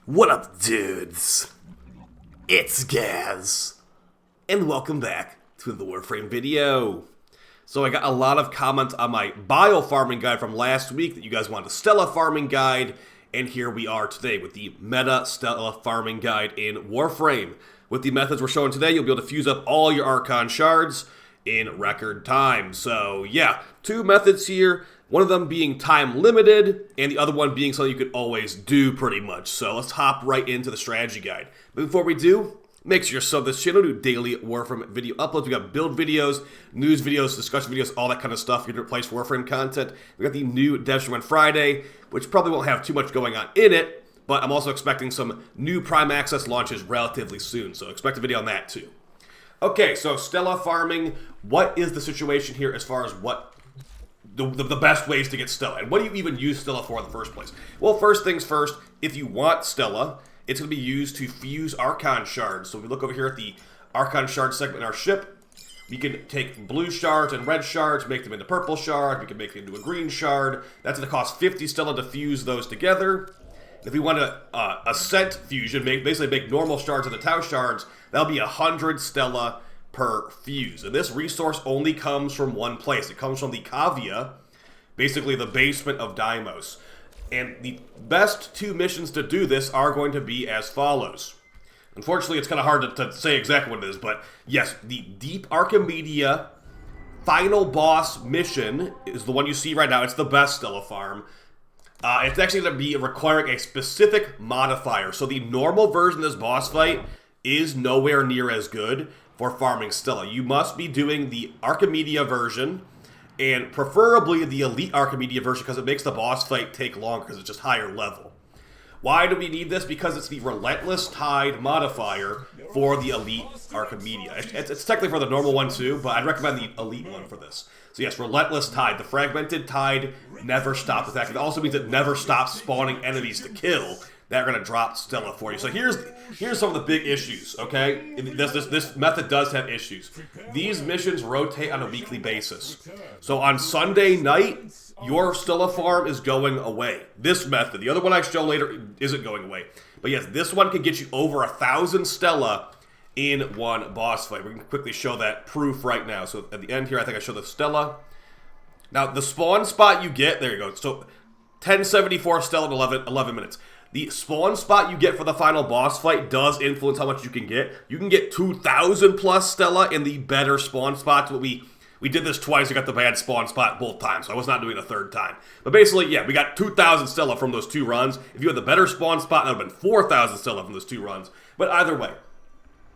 What up, dudes? It's Gaz, and welcome back to the WARFRAME video. So I got a lot of comments on my bile farming guide from last week that you guys wanted a Stela farming guide, and here we are today with the meta Stela farming guide in WARFRAME. With the methods we're showing today, you'll be able to fuse up all your Archon shards in record time. So yeah, two methods here. One of them being time limited, and the other one being something you could always do pretty much. So let's hop right into the strategy guide. But before we do, make sure you sub this channel to daily WARFRAME video uploads. We got build videos, news videos, discussion videos, all that kind of stuff. Your different place for WARFRAME content. We got the new Dev Stream on Friday, which probably won't have too much going on in it, but I'm also expecting some new Prime Access launches relatively soon. So expect a video on that too. Okay, so Stela farming, what is the situation here as far as what the best ways to get Stela? And what do you even use Stela for in the first place? Well, first things first, if you want Stela, it's going to be used to fuse Archon shards. So if we look over here at the Archon shard segment in our ship, we can take blue shards and red shards, make them into purple shards, we can make them into a green shard. That's going to cost 50 Stela to fuse those together. If we want a ascent fusion, basically make normal shards into Tau shards, that'll be 100 Stela per fuse. And this resource only comes from one place. It comes from the Cavia, basically the basement of Deimos. And the best two missions to do this are going to be as follows. Unfortunately, it's kind of hard to say exactly what it is, but yes, the Deep Archimedia final boss mission is the one you see right now. It's the best Stela farm. It's actually going to be requiring a specific modifier. So the normal version of this boss fight is nowhere near as good for farming Stela. You must be doing the Archimedia version, and preferably the Elite Archimedia version, because it makes the boss fight take longer, because it's just higher level. Why do we need this? Because it's the Relentless Tide modifier for the Elite Archimedia. It's technically for the normal one too, but I'd recommend the Elite one for this. So yes, Relentless Tide. The Fragmented Tide never stops attacking. It also means it never stops spawning enemies to kill that are going to drop Stela for you. So here's some of the big issues, okay? This method does have issues. These missions rotate on a weekly basis. So on Sunday night, your Stela farm is going away. This method, the other one I show later, isn't going away. But yes, this one can get you over 1,000 Stela in one boss fight. We can quickly show that proof right now. So at the end here, I think I show the Stela. Now, the spawn spot you get, there you go. So 1074 Stela in 11 minutes. The spawn spot you get for the final boss fight does influence how much you can get. You can get 2,000 plus Stela in the better spawn spots, but we did this twice. We got the bad spawn spot both times, so I was not doing it a third time. But basically, yeah, we got 2,000 Stela from those two runs. If you had the better spawn spot, that would have been 4,000 Stela from those two runs. But either way,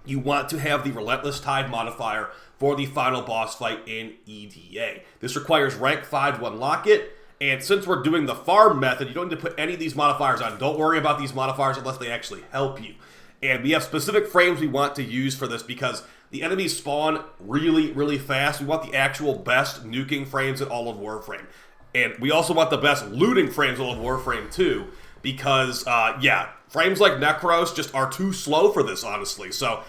you want to have the Relentless Tide modifier for the final boss fight in EDA. This requires rank 5 to unlock it. And since we're doing the farm method, you don't need to put any of these modifiers on. Don't worry about these modifiers unless they actually help you. And we have specific frames we want to use for this because the enemies spawn really, really fast. We want the actual best nuking frames in all of WARFRAME. And we also want the best looting frames in all of WARFRAME too. Because, yeah, frames like Necros just are too slow for this, honestly. So,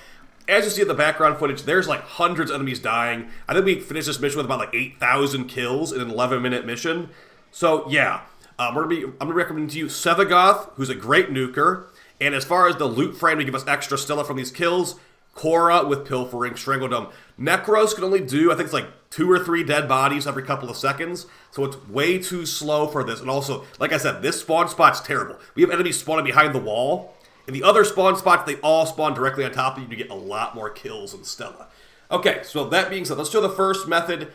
as you see in the background footage, there's like hundreds of enemies dying. I think we finished this mission with about like 8,000 kills in an 11-minute mission. So yeah, I'm gonna recommend to you Sevagoth, who's a great nuker, and as far as the loot frame to give us extra Stela from these kills, Khora with Pilfering, Strangledome. Necros can only do, I think it's like 2 or 3 dead bodies every couple of seconds, so it's way too slow for this. And also, like I said, this spawn spot's terrible. We have enemies spawning behind the wall, and the other spawn spots, they all spawn directly on top of you to get a lot more kills in Stela. Okay, so that being said, let's show the first method,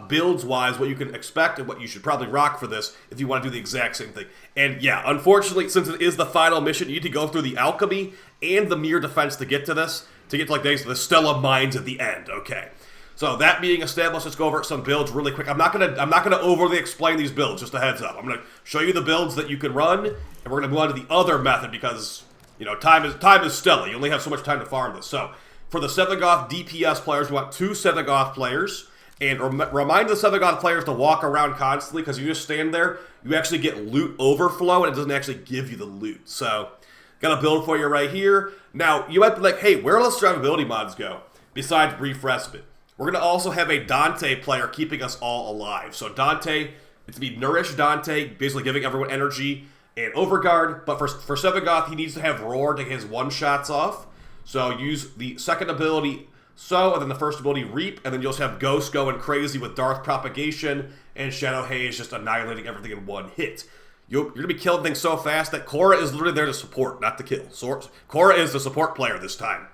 builds-wise, what you can expect and what you should probably rock for this if you want to do the exact same thing. And yeah, unfortunately, since it is the final mission, you need to go through the Alchemy and the Mirror Defense to get to this, to get to like the Stela Mines at the end, okay. So that being established, let's go over some builds really quick. I'm not gonna overly explain these builds, just a heads up. I'm gonna show you the builds that you can run, and we're gonna move on to the other method because, you know, time is Stela. You only have so much time to farm this. So for the Sevagoth DPS players, we want 2 Sevagoth players. And remind the Sevagoth players to walk around constantly, because you just stand there, you actually get loot overflow, and it doesn't actually give you the loot. So, got a build for you right here. Now, you might be like, hey, where else do survivability mods go? Besides Brief Respite. We're going to also have a Dante player keeping us all alive. So Dante, it's going to be Nourish Dante, basically giving everyone energy and Overguard, but for Sevagoth, he needs to have Roar to get his one-shots off. So use the second ability, Sow, and then the first ability, Reap, and then you'll just have Ghost going crazy with Darth Propagation, and Shadow Haze just annihilating everything in one hit. You're going to be killing things so fast that Khora is literally there to support, not to kill. So Khora is the support player this time.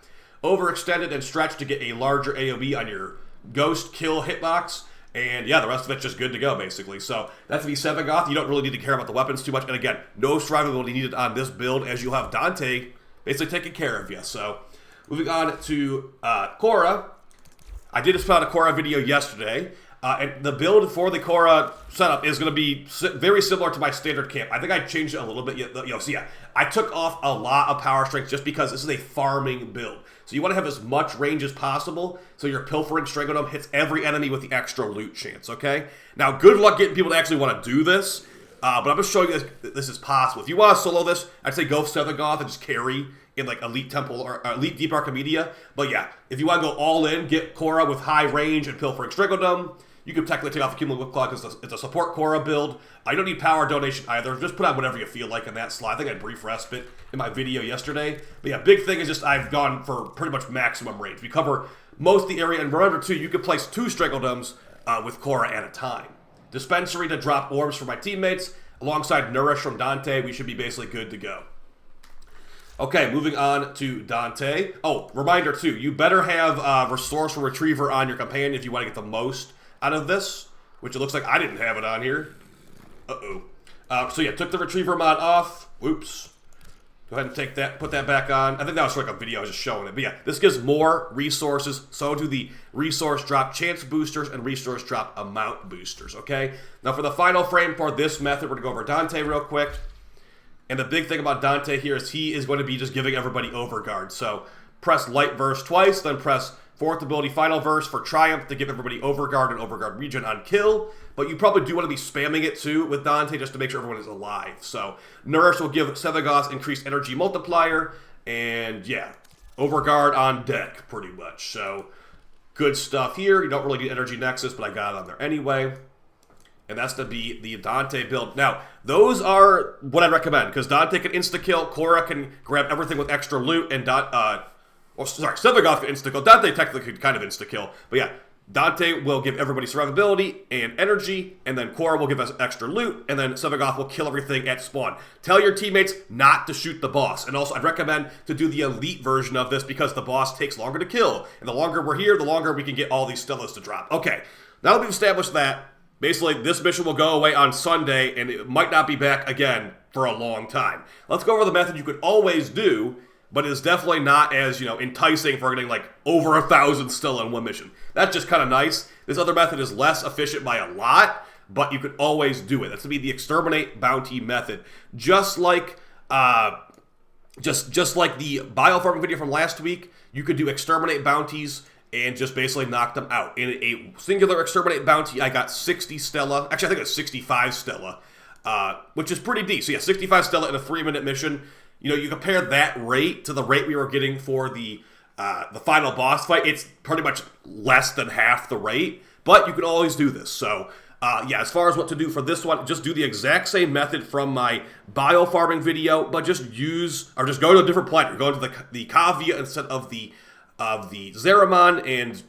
Overextended and stretched to get a larger AoE on your Ghost kill hitbox. And yeah, the rest of it's just good to go, basically. So that's the Sevagoth. You don't really need to care about the weapons too much. And again, no survivability needed on this build, as you'll have Dante basically taking care of you. So moving on to Khora. I did just put out a Khora video yesterday. And the build for the Khora setup is going to be very similar to my standard camp. I think I changed it a little bit. So yeah, I took off a lot of power strength just because this is a farming build. So you want to have as much range as possible so your Pilfering Strangledome hits every enemy with the extra loot chance, okay? Now, good luck getting people to actually want to do this, but I'm just showing you this is possible. If you want to solo this, I'd say go Sevagoth and just carry in like Elite Temple or Elite Deep Archimedia. But yeah, if you want to go all in, get Khora with high range and Pilfering Strangledome. You can technically take off Accumulative Whipclaw because it's a support Khora build. You don't need power donation either. Just put on whatever you feel like in that slot. I think I had Brief Respite in my video yesterday. But yeah, big thing is just I've gone for pretty much maximum range. We cover most of the area. And remember, too, you can place 2 Strangledomes with Khora at a time. Dispensary to drop orbs for my teammates. Alongside Nourish from Dante, we should be basically good to go. Okay, moving on to Dante. Oh, reminder, too, you better have Resourceful Retriever on your companion if you want to get the most out of this, which it looks like I didn't have it on here. So yeah, took the Retriever mod off. Whoops. Go ahead and take that, put that back on. I think that was like a video, I was just showing it. But yeah, this gives more resources. So do the resource drop chance boosters and resource drop amount boosters, okay? Now for the final frame for this method, we're gonna go over Dante real quick. And the big thing about Dante here is he is going to be just giving everybody Overguard. So press Light Verse twice, then press 4th ability Final Verse for Triumph to give everybody Overguard and Overguard regen on kill. But you probably do want to be spamming it too with Dante just to make sure everyone is alive. So Nourish will give Sevagoth increased energy multiplier. And yeah, Overguard on deck pretty much. So good stuff here. You don't really need Energy Nexus, but I got it on there anyway. And that's to be the Dante build. Now, those are what I recommend, because Dante can insta-kill, Khora can grab everything with extra loot, and Sevagoth can insta-kill. Dante technically could kind of insta-kill, but yeah, Dante will give everybody survivability and energy, and then Khora will give us extra loot, and then Sevagoth will kill everything at spawn. Tell your teammates not to shoot the boss, and also I'd recommend to do the elite version of this because the boss takes longer to kill, and the longer we're here, the longer we can get all these Stellas to drop. Okay, now that we've established that, basically, this mission will go away on Sunday, and it might not be back again for a long time. Let's go over the method you could always do, but it's definitely not as, enticing for getting, like, over 1,000 Stella in one mission. That's just kind of nice. This other method is less efficient by a lot, but you could always do it. That's to be the Exterminate Bounty method. Just like, just like the bile farming video from last week, you could do Exterminate Bounties and just basically knock them out. In a singular Exterminate Bounty, I got 60 Stella. Actually, I think it's 65 Stella, which is pretty decent. So yeah, 65 Stella in a 3-minute mission. You compare that rate to the rate we were getting for the final boss fight. It's pretty much less than half the rate, but you can always do this. So yeah, as far as what to do for this one, just do the exact same method from my bio farming video, but just go to a different planet. Go to the Kavia instead of the Zeramon, and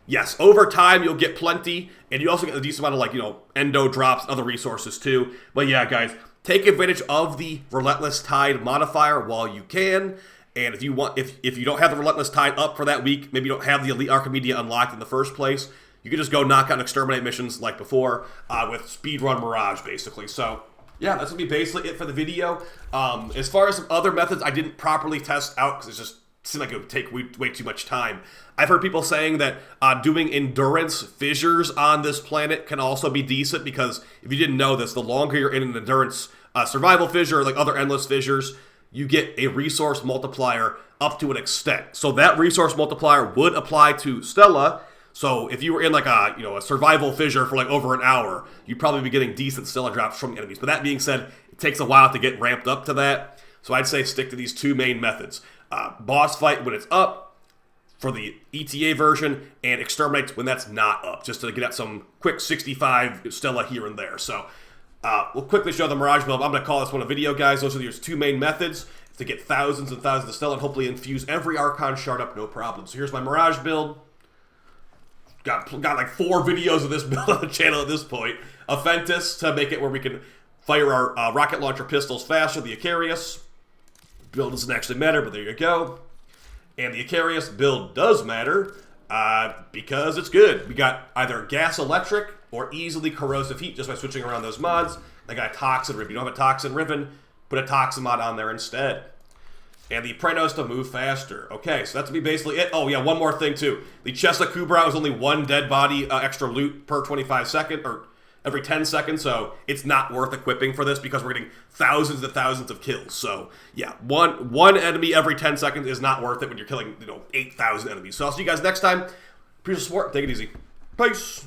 yes, over time you'll get plenty, and you also get a decent amount of endo drops and other resources too. But yeah, guys, take advantage of the Relentless Tide modifier while you can. And if you don't have the Relentless Tide up for that week, maybe you don't have the Elite Archimedia unlocked in the first place, you can just go knock out and exterminate missions like before with Speedrun Mirage, basically. So yeah, that's gonna be basically it for the video. As far as some other methods I didn't properly test out because it just seemed like it would take way too much time. I've heard people saying that doing endurance fissures on this planet can also be decent, because if you didn't know this, the longer you're in an endurance survival fissure, like other endless fissures, you get a resource multiplier up to an extent. So that resource multiplier would apply to Stella. So if you were in like a survival fissure for like over an hour, you'd probably be getting decent Stella drops from enemies. But that being said, it takes a while to get ramped up to that. So I'd say stick to these two main methods. Boss fight when it's up for the ETA version, and exterminate when that's not up, just to get at some quick 65 Stella here and there. So We'll quickly show the Mirage build. I'm going to call this one a video, guys. Those are your two main methods to get thousands and thousands of Stella and hopefully infuse every Archon shard up, no problem. So here's my Mirage build. Got like 4 videos of this build on the channel at this point. A Fentis to make it where we can fire our rocket launcher pistols faster. The Icarius build doesn't actually matter, but there you go. And the Icarius build does matter because it's good. We got either gas electric or easily corrosive heat just by switching around those mods. I got a Toxin Ribbon. You don't have a Toxin Ribbon, put a Toxin mod on there instead. And the Prenos to move faster. Okay, so that's me basically it. Oh yeah, one more thing too. The Chesta Kubra is only 1 dead body extra loot per 25 seconds, or every 10 seconds, so it's not worth equipping for this because we're getting thousands and thousands of kills. So yeah, one enemy every 10 seconds is not worth it when you're killing 8,000 enemies. So I'll see you guys next time. Appreciate the support. Take it easy. Peace.